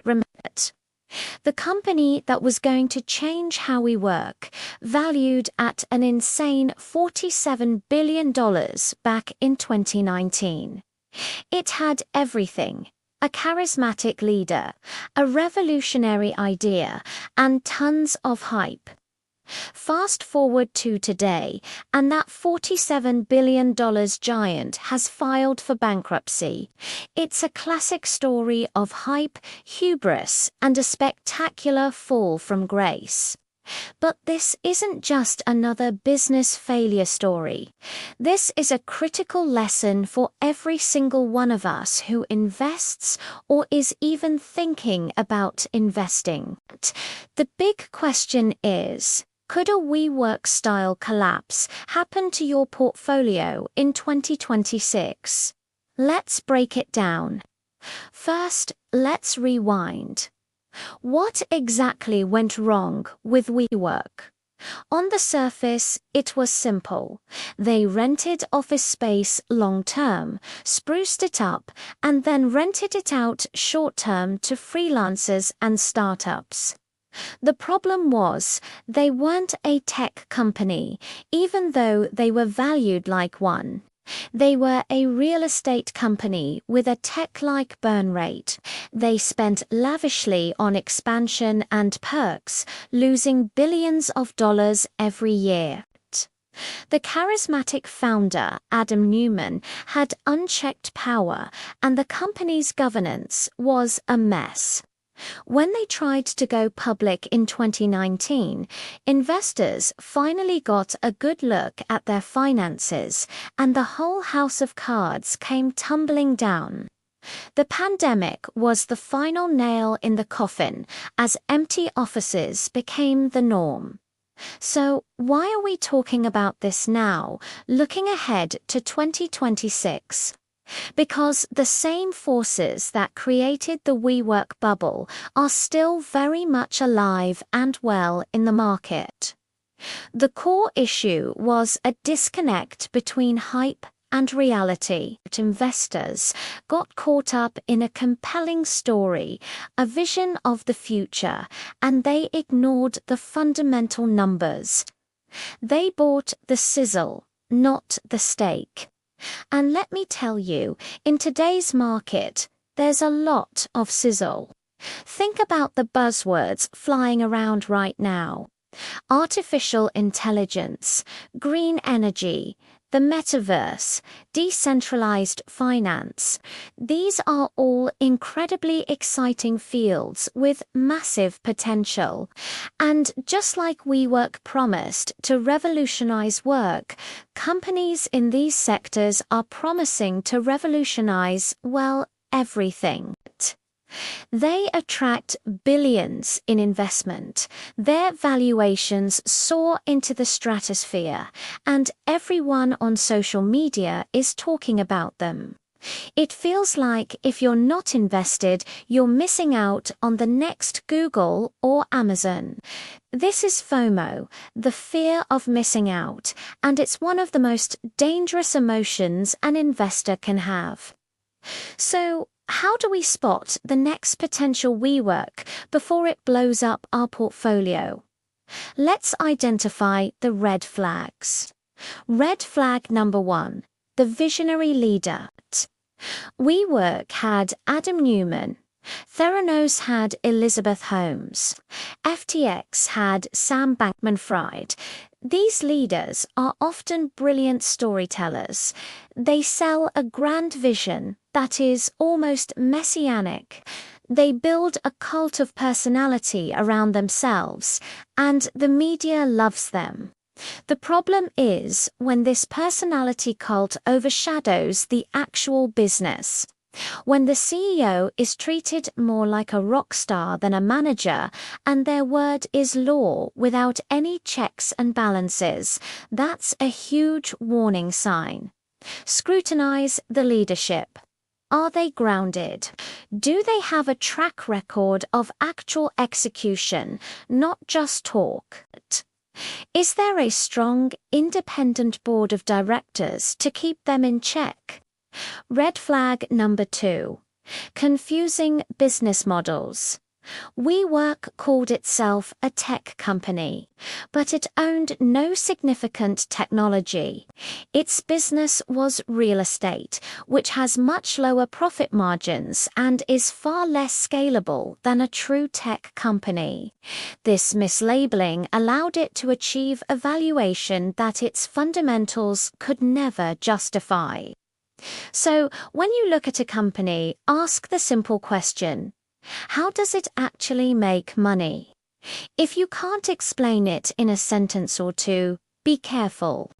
remote. The company that was going to change how we work, valued at an insane $47 billion back in 2019. It had everything: a charismatic leader, a revolutionary idea, and tons of hype. Fast forward to today, and that $47 billion giant has filed for bankruptcy. It's a classic story of hype, hubris, and a spectacular fall from grace. But this isn't just another business failure story. This is a critical lesson for every single one of us who invests or is even thinking about investing. The big question is, could a WeWork-style collapse happen to your portfolio in 2026? Let's break it down. First, let's rewind. What exactly went wrong with WeWork? On the surface, it was simple. They rented office space long-term, spruced it up, and then rented it out short-term to freelancers and startups. The problem was, they weren't a tech company, even though they were valued like one. They were a real estate company with a tech-like burn rate. They spent lavishly on expansion and perks, losing billions of dollars every year. The charismatic founder, Adam Neumann, had unchecked power, and the company's governance was a mess. When they tried to go public in 2019, investors finally got a good look at their finances, and the whole house of cards came tumbling down. The pandemic was the final nail in the coffin, as empty offices became the norm. So, why are we talking about this now, looking ahead to 2026? Because the same forces that created the WeWork bubble are still very much alive and well in the market. The core issue was a disconnect between hype and reality. Investors got caught up in a compelling story, a vision of the future, and they ignored the fundamental numbers. They bought the sizzle, not the steak. And let me tell you, in today's market, there's a lot of sizzle. Think about the buzzwords flying around right now: artificial intelligence, green energy, the metaverse, decentralized finance. These are all incredibly exciting fields with massive potential. And just like WeWork promised to revolutionize work, companies in these sectors are promising to revolutionize, well, everything. They attract billions in investment. Their valuations soar into the stratosphere, and everyone on social media is talking about them. It feels like if you're not invested, you're missing out on the next Google or Amazon. This is FOMO, the fear of missing out, and it's one of the most dangerous emotions an investor can have. So, how do we spot the next potential WeWork before it blows up our portfolio? Let's identify the red flags. Red flag number 1, the visionary leader. WeWork had Adam Neumann. Theranos had Elizabeth Holmes. FTX had Sam Bankman-Fried. These leaders are often brilliant storytellers. They sell a grand vision that is almost messianic. They build a cult of personality around themselves, and the media loves them. The problem is when this personality cult overshadows the actual business. When the CEO is treated more like a rock star than a manager, and their word is law without any checks and balances, that's a huge warning sign. Scrutinize the leadership. Are they grounded? Do they have a track record of actual execution, not just talk? Is there a strong, independent board of directors to keep them in check? Red flag number 2, Confusing business models. WeWork called itself a tech company, but it owned no significant technology. Its business was real estate, which has much lower profit margins and is far less scalable than a true tech company. This mislabeling allowed it to achieve a valuation that its fundamentals could never justify. So, when you look at a company, ask the simple question: how does it actually make money? If you can't explain it in a sentence or two, be careful.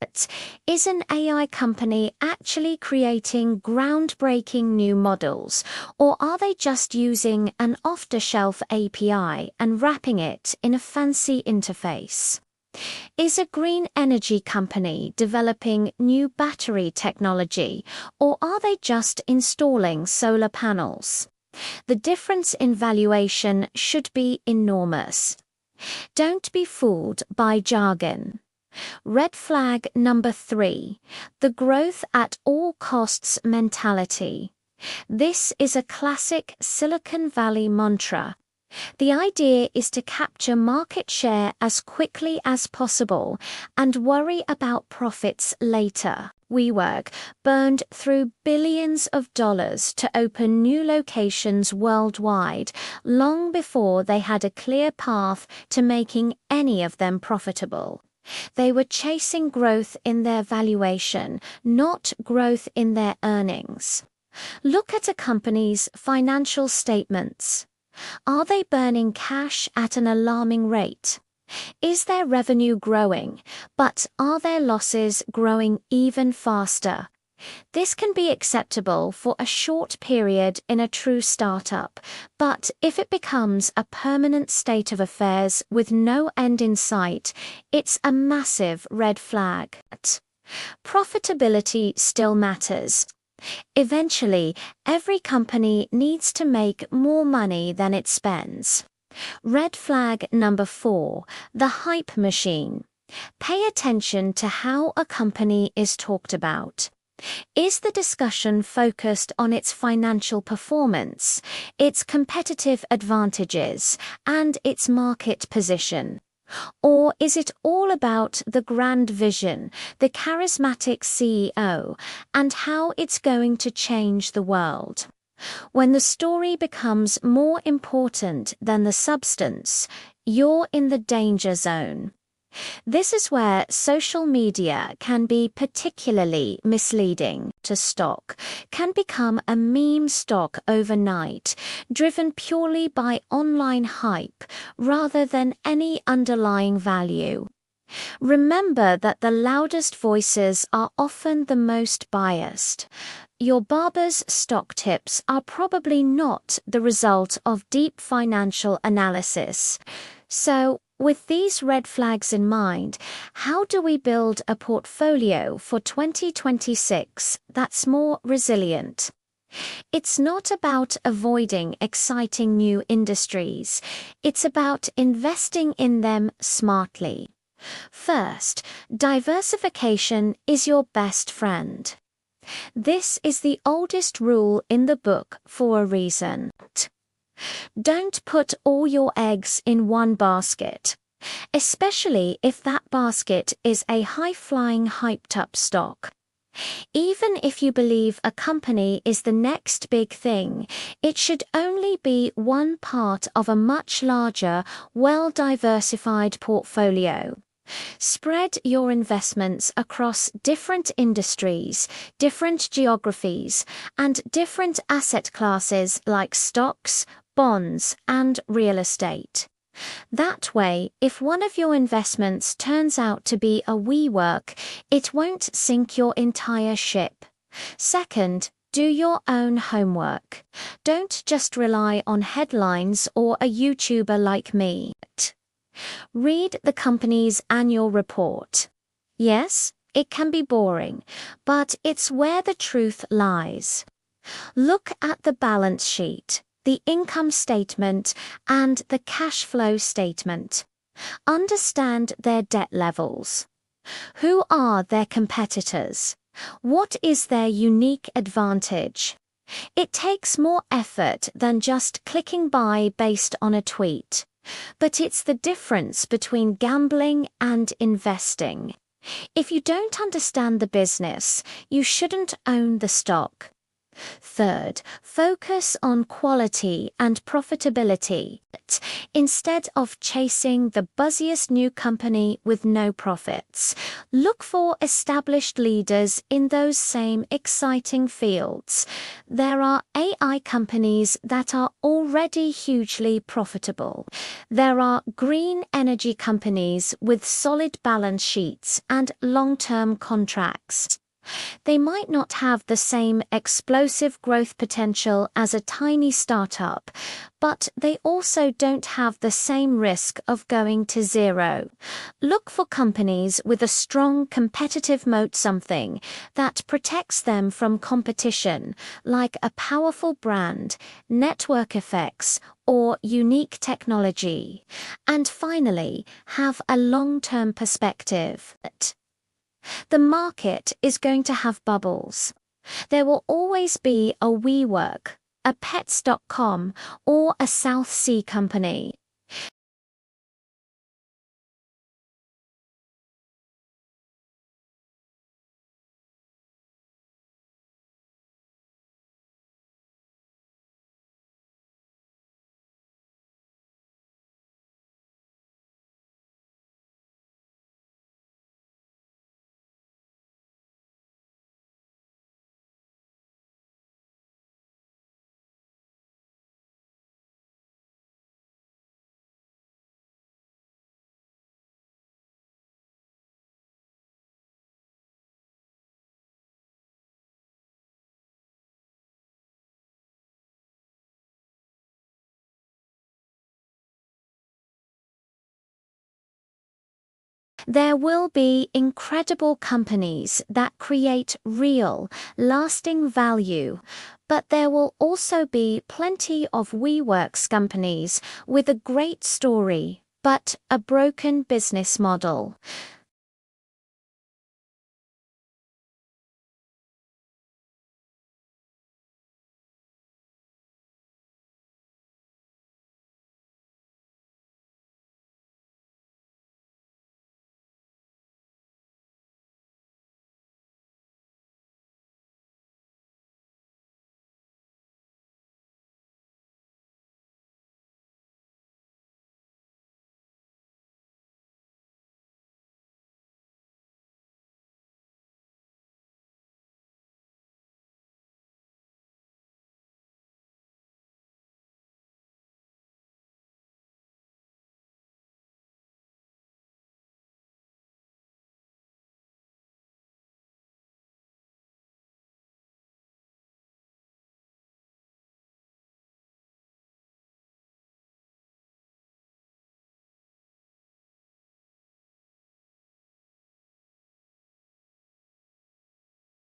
Is an AI company actually creating groundbreaking new models, or are they just using an off-the-shelf API and wrapping it in a fancy interface? Is a green energy company developing new battery technology, or are they just installing solar panels? The difference in valuation should be enormous. Don't be fooled by jargon. Red flag number 3, the growth at all costs mentality. This is a classic Silicon Valley mantra. The idea is to capture market share as quickly as possible and worry about profits later. WeWork burned through billions of dollars to open new locations worldwide long before they had a clear path to making any of them profitable. They were chasing growth in their valuation, not growth in their earnings. Look at a company's financial statements. Are they burning cash at an alarming rate? Is their revenue growing, but are their losses growing even faster? This can be acceptable for a short period in a true startup, but if it becomes a permanent state of affairs with no end in sight, it's a massive red flag. Profitability still matters. Eventually, every company needs to make more money than it spends. Red flag number 4, the hype machine. Pay attention to how a company is talked about. Is the discussion focused on its financial performance, its competitive advantages, and its market position? Or is it all about the grand vision, the charismatic CEO, and how it's going to change the world? When the story becomes more important than the substance, you're in the danger zone. This is where social media can be particularly misleading. To stock can become a meme stock overnight, driven purely by online hype rather than any underlying value. Remember that the loudest voices are often the most biased. Your barber's stock tips are probably not the result of deep financial analysis. So, with these red flags in mind, how do we build a portfolio for 2026 that's more resilient? It's not about avoiding exciting new industries. It's about investing in them smartly. First, diversification is your best friend. This is the oldest rule in the book for a reason. Don't put all your eggs in one basket, especially if that basket is a high-flying, hyped-up stock. Even if you believe a company is the next big thing, it should only be one part of a much larger, well-diversified portfolio. Spread your investments across different industries, different geographies, and different asset classes like stocks, bonds, and real estate. That way, if one of your investments turns out to be a WeWork, it won't sink your entire ship. Second, do your own homework. Don't just rely on headlines or a YouTuber like me. Read the company's annual report. Yes, it can be boring, but it's where the truth lies. Look at the balance sheet, the income statement, and the cash flow statement. Understand their debt levels. Who are their competitors? What is their unique advantage? It takes more effort than just clicking buy based on a tweet. But it's the difference between gambling and investing. If you don't understand the business, you shouldn't own the stock. Third, focus on quality and profitability instead of chasing the buzziest new company with no profits. Look for established leaders in those same exciting fields. There are AI companies that are already hugely profitable. There are green energy companies with solid balance sheets and long-term contracts. They might not have the same explosive growth potential as a tiny startup, but they also don't have the same risk of going to zero. Look for companies with a strong competitive moat, something that protects them from competition, like a powerful brand, network effects, or unique technology. And finally, have a long-term perspective. The market is going to have bubbles. There will always be a WeWork, a Pets.com, or a South Sea company. There will be incredible companies that create real, lasting value, but there will also be plenty of WeWork's companies with a great story, but a broken business model.